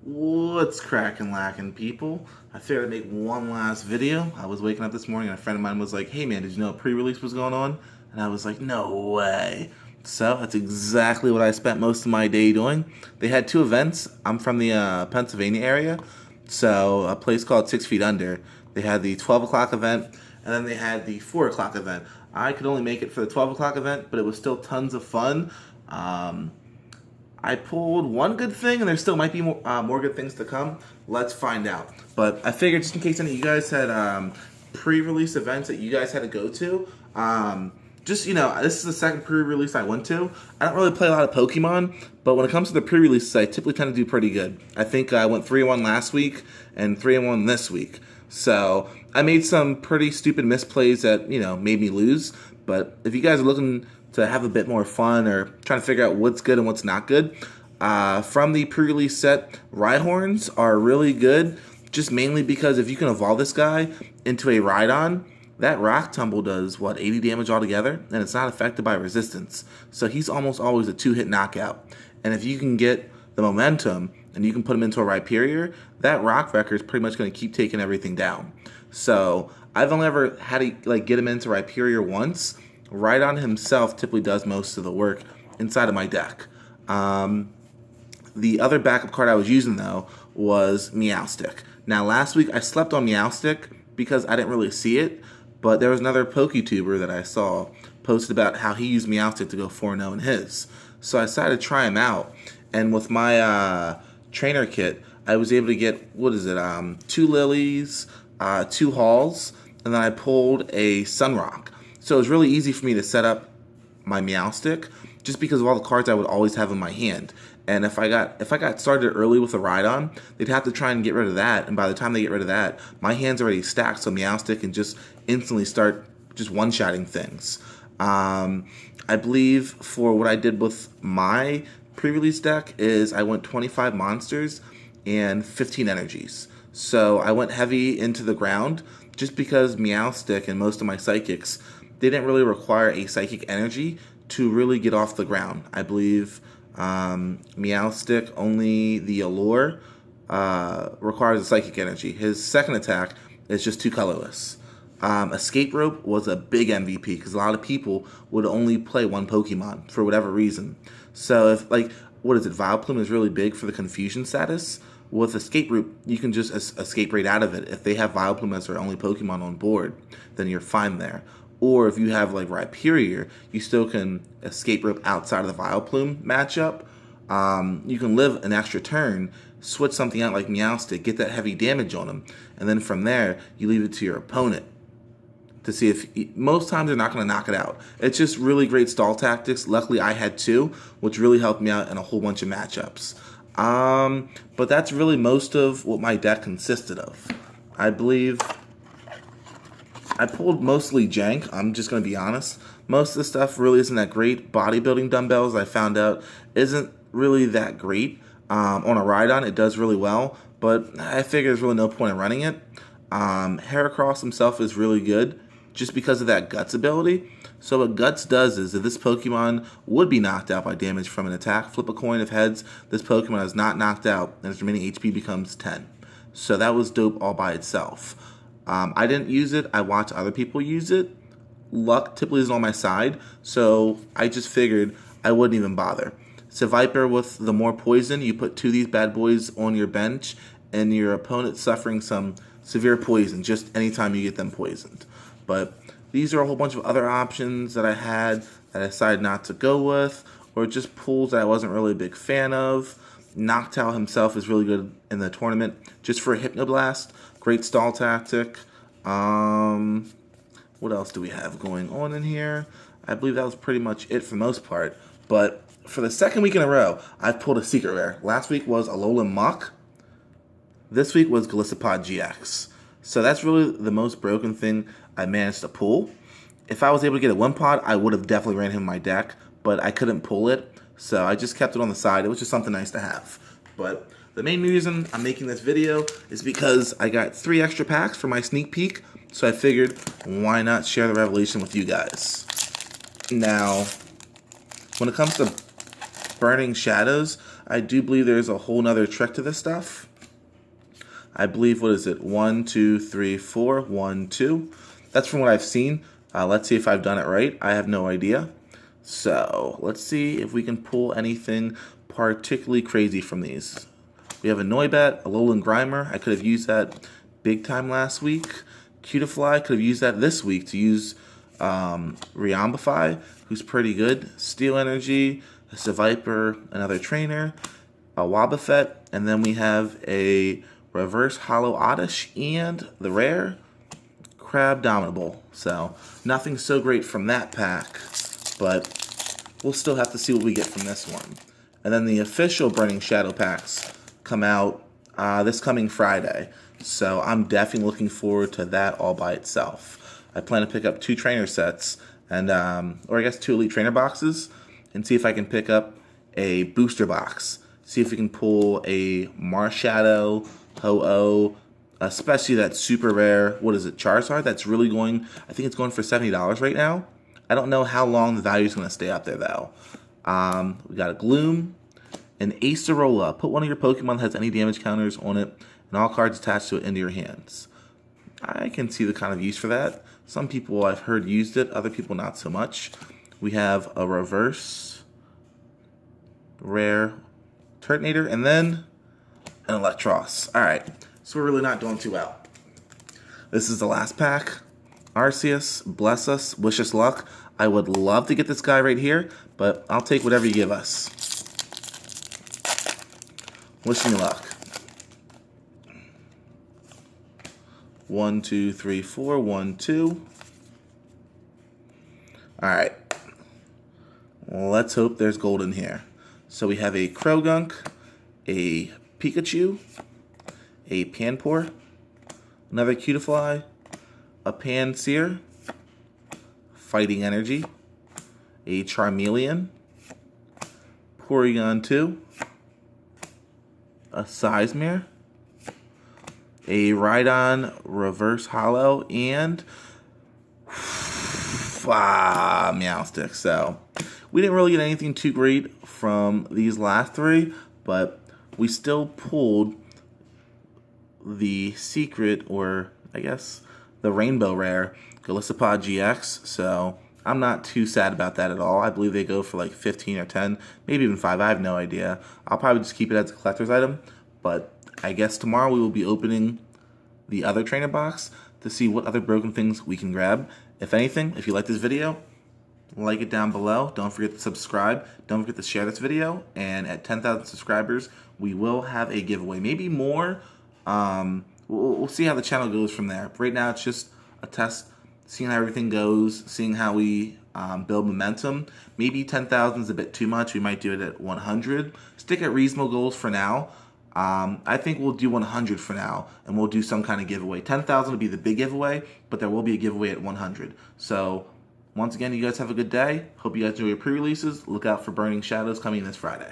What's cracking lacking, people? I figured I'd make one last video. I was waking up this morning and a friend of mine was like, hey man, did you know a pre-release was going on? And I was like, no way. So that's exactly what I spent most of my day doing. They had two events. I'm from the Pennsylvania area, so a place called 6 Feet Under. They had the 12 o'clock event, and then they had the 4 o'clock event. I could only make it for the 12 o'clock event, but it was still tons of fun. I pulled one good thing, and there still might be more good things to come. Let's find out. But I figured, just in case any of you guys had pre-release events that you guys had to go to, this is the second pre-release I went to. I don't really play a lot of Pokemon, but when it comes to the pre-releases, I typically tend to do pretty good. I think I went 3-1 last week and 3-1 this week. So I made some pretty stupid misplays that, made me lose. But if you guys are looking to have a bit more fun or trying to figure out what's good and what's not good, from the pre-release set, Rhyhorns are really good, just mainly because if you can evolve this guy into a Rhydon, that Rock Tumble does, 80 damage altogether, and it's not affected by resistance. So he's almost always a 2-hit knockout. And if you can get the momentum and you can put him into a Rhyperior, that Rock Wrecker is pretty much going to keep taking everything down. So I've only ever had to get him into Rhyperior once. Rhydon himself typically does most of the work inside of my deck. The other backup card I was using, though, was Meowstic. Now, last week I slept on Meowstic because I didn't really see it, but there was another PokeTuber that I saw posted about how he used Meowstic to go 4-0 in his. So I decided to try him out, and with my trainer kit, I was able to get, 2 Lilies, 2 Halls, and then I pulled a Sunrock. So it was really easy for me to set up my Meowstic just because of all the cards I would always have in my hand. And if I got started early with a Rhydon, they'd have to try and get rid of that. And by the time they get rid of that, my hand's already stacked, so Meowstic can just instantly start just one-shotting things. I believe for what I did with my pre-release deck is I went 25 monsters and 15 energies. So I went heavy into the ground just because Meowstic and most of my Psychics, they didn't really require a Psychic energy to really get off the ground. I believe Meowstic, only the Allure, requires a Psychic energy. His second attack is just 2 colorless. Escape Rope was a big MVP because a lot of people would only play one Pokemon for whatever reason. So if, Vileplume is really big for the confusion status. With Escape Rope, you can just escape right out of it. If they have Vileplume as their only Pokemon on board, then you're fine there. Or if you have Rhyperior, you still can Escape Rope outside of the Vileplume matchup. You can live an extra turn, switch something out like Meowstic, get that heavy damage on them, and then from there, you leave it to your opponent to see if... Most times they're not going to knock it out. It's just really great stall tactics. Luckily, I had 2, which really helped me out in a whole bunch of matchups. But that's really most of what my deck consisted of. I believe I pulled mostly jank, I'm just going to be honest. Most of the stuff really isn't that great. Bodybuilding dumbbells, I found out, isn't really that great. On a Rhydon, it does really well, but I figure there's really no point in running it. Heracross himself is really good just because of that Guts ability. So what Guts does is if this Pokemon would be knocked out by damage from an attack, flip a coin of heads, this Pokemon is not knocked out, and its remaining HP becomes 10. So that was dope all by itself. I didn't use it. I watched other people use it. Luck typically isn't on my side, so I just figured I wouldn't even bother. So Viper with the more poison, you put 2 of these bad boys on your bench, and your opponent's suffering some severe poison just anytime you get them poisoned. But these are a whole bunch of other options that I had that I decided not to go with, or just pulls that I wasn't really a big fan of. Noctowl himself is really good in the tournament just for a Hypnoblast. Great stall tactic. What else do we have going on in here? I believe that was pretty much it for the most part. But for the second week in a row, I've pulled a secret rare. Last week was Alolan Muck. This week was Golisopod GX. So that's really the most broken thing I managed to pull. If I was able to get a Wimpod, I would have definitely ran him in my deck, but I couldn't pull it, so I just kept it on the side. It was just something nice to have. But the main reason I'm making this video is because I got 3 extra packs for my sneak peek, so I figured why not share the revelation with you guys. Now, when it comes to Burning Shadows, I do believe there's a whole nother trick to this stuff. I believe, what is it? 1, 2, 3, 4. 1, 2. That's from what I've seen. Let's see if I've done it right. I have no idea. So let's see if we can pull anything particularly crazy from these. We have a Noibat, a Alolan Grimer. I could have used that big time last week. Cutiefly, could have used that this week to use Riambify, who's pretty good. Steel Energy, a Seviper, another trainer, a Wobbuffet, and then we have a Reverse Hollow Oddish and the rare Crabdominable. So nothing so great from that pack, but we'll still have to see what we get from this one. And then the official Burning Shadow packs come out this coming Friday. So I'm definitely looking forward to that all by itself. I plan to pick up 2 trainer sets, and or I guess 2 Elite Trainer boxes, and see if I can pick up a booster box. See if we can pull a Marshadow, Ho-Oh, especially that super rare, what is it, Charizard? That's really going, I think it's going for $70 right now. I don't know how long the value is going to stay up there, though. We got a Gloom, an Acerola. Put one of your Pokemon that has any damage counters on it, and all cards attached to it into your hands. I can see the kind of use for that. Some people I've heard used it, other people not so much. We have a reverse rare Turtonator, and then an Electros. Alright, so we're really not doing too well. This is the last pack. Arceus, bless us, wish us luck. I would love to get this guy right here, but I'll take whatever you give us. Wishing you luck. 1, 2, 3, 4. 1, 2. Alright. Let's hope there's gold in here. So we have a Croagunk, a Pikachu, a Panpour, another Cutiefly, a Pansear, Fighting Energy, a Charmeleon, Porygon 2, a Sizemore, a Rhydon Reverse Hollow, and Meowstic. So we didn't really get anything too great from these last 3, but we still pulled the secret, or I guess the rainbow rare, Golisopod GX. So I'm not too sad about that at all. I believe they go for like 15 or 10, maybe even 5. I have no idea. I'll probably just keep it as a collector's item, but I guess tomorrow we will be opening the other trainer box to see what other broken things we can grab. If anything, if you like this video, like it down below. Don't forget to subscribe. Don't forget to share this video. And at 10,000 subscribers, we will have a giveaway. Maybe more. We'll see how the channel goes from there. Right now, it's just a test, seeing how everything goes, seeing how we build momentum. Maybe 10,000 is a bit too much. We might do it at 100. Stick at reasonable goals for now. I think we'll do 100 for now, and we'll do some kind of giveaway. 10,000 will be the big giveaway, but there will be a giveaway at 100. So, once again, you guys have a good day. Hope you guys enjoy your pre-releases. Look out for Burning Shadows coming this Friday.